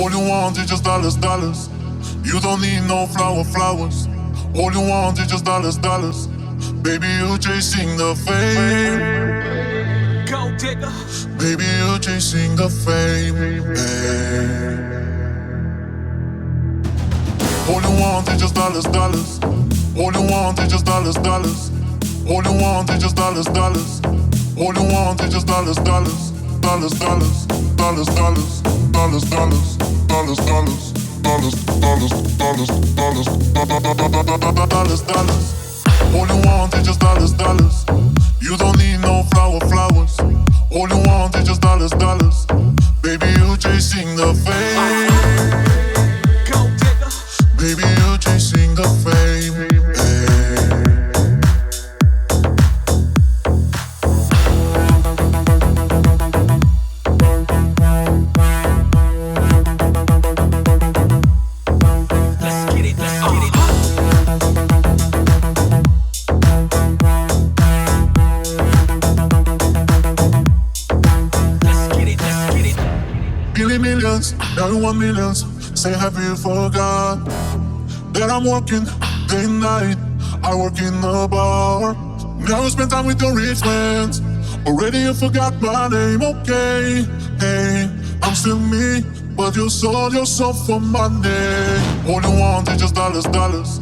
All you want is just dollars, dollars. You don't need no flowers. All you want is just dollars, dollars. Baby, you're chasing the fame. Gold digger. Baby, you're chasing the fame. Hey. All you want is just dollars, dollars. All you want is just dollars, dollars. All you want is just dollars, dollars. All you want is just dollars, dollars. Dollars, dollars, dollars, dollars, dollars, dollars, dollars, dollars, dollars, dollars, dollars, dollars, dollars. All you want is just dollars, dollars. You don't need no flowers. All you want is just dollars, dollars. Baby, you're chasing the fame. Gold digger. Baby, you're chasing the fame. Hey. Millions, now you want millions. Say, have you forgot that I'm working day and night? I work in the bar. Now you spend time with your rich friends. Already you forgot my name, okay? Hey, I'm still me, but you sold yourself for money. All you want is just dollars, dollars.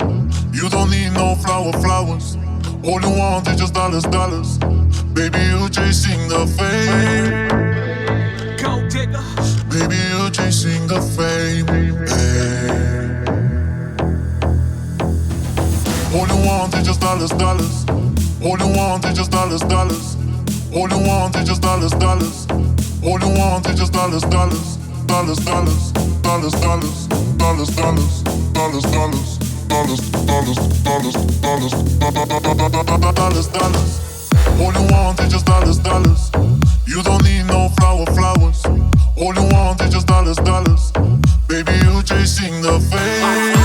You don't need no flowers. All you want is just dollars, dollars. Baby, you're chasing the fame. Gold digger. Baby, you're chasing the fame. Hey. All you want is just dollars, dollars. All you want is just dollars, dollars. All you want is just dollars, dollars. All you want is just dollars, dollars. Dollars, dollars, dollars, dollars, dollars, dollars, dollars, dollars, dollars, dollars, dollars, dollars, dollars. All you want is just dollars, dollars. You don't need no flowers. All you want is just dollars, dollars. Baby, you're chasing the fame.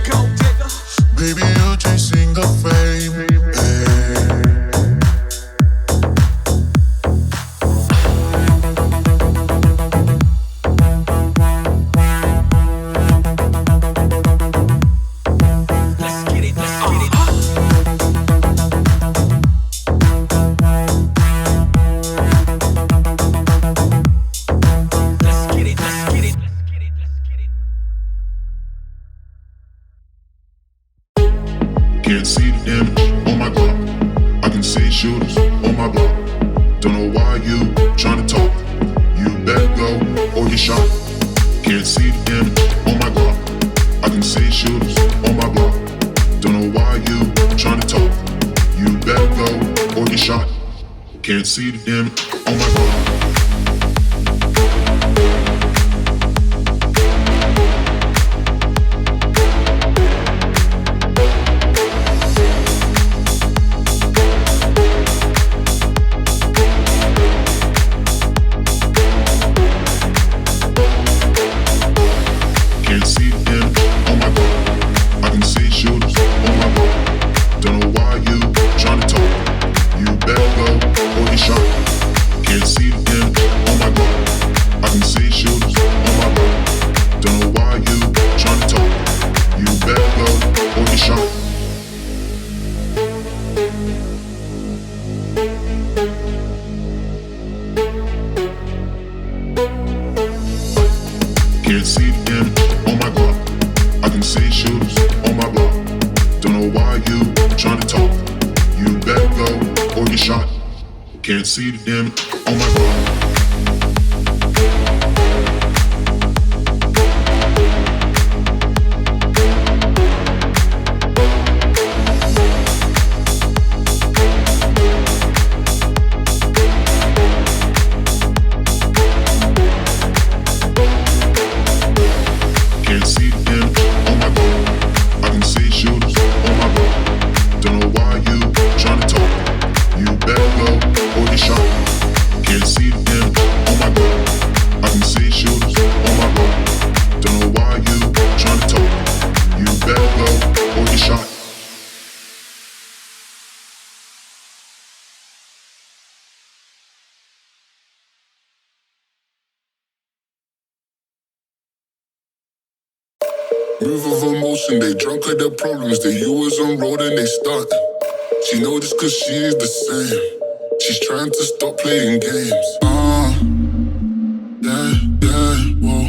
Gold digger. Baby, you're chasing the fame. Hey. Can't see the damage on my Glock. I can see shooters on my block. Don't know why you tryna talk. You better go or get shot. Can't see the damage on my Glock. I can see shooters on my block. Don't know why you tryna talk. You better go or get shot. Can't see the damage on my Glock. Can't see the damage on my Glock. I can see shooters on my block. Don't know why you tryna talk. You better go or get shot. Can't see the damage on my Glock. I can see shooters on my block. Don't know why you tryna talk. You better go or get shot. Can't see the damage on my Glock. I can see shooters on my block. Don't know why you tryna talk. You better go or get shot. Can't see the damage on my Glock. Can't see the damage on my Glock. I can see shooters on my block. Don't know why you tryna talk. You better go or get shot. Can't see the damage Move of emotion, they drunk at their problems. They you was on road and they stuck. She know this cause she is the same. She's trying to stop playing games. Yeah, yeah, whoa,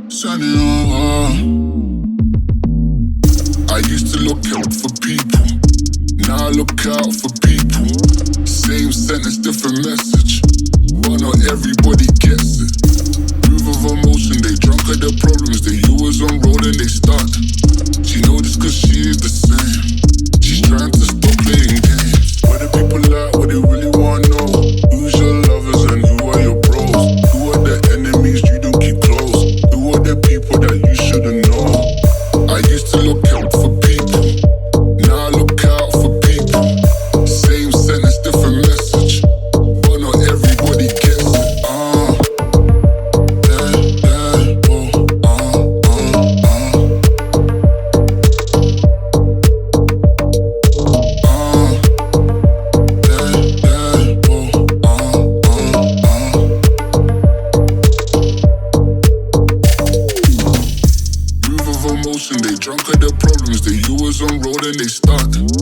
Sunny I used to look out for people. Now I look out for people. Same sentence, different message. But not everybody gets it. Move of emotion, they drunk at their problems. They you was on road and they stuck. She know this cause she is the same. She's trying to stop playing games. What do people like, what they really wanna know? Who's your lovers and who are your bros? Who are the enemies you don't keep close? Who are the people that you shouldn't know? I used to look out for people. Now I look out for people. Same sentence, different message. But not everybody gets it. Yeah, yeah, whoa, Move of emotion, they drunk at their problems. They you was on road and they stuck.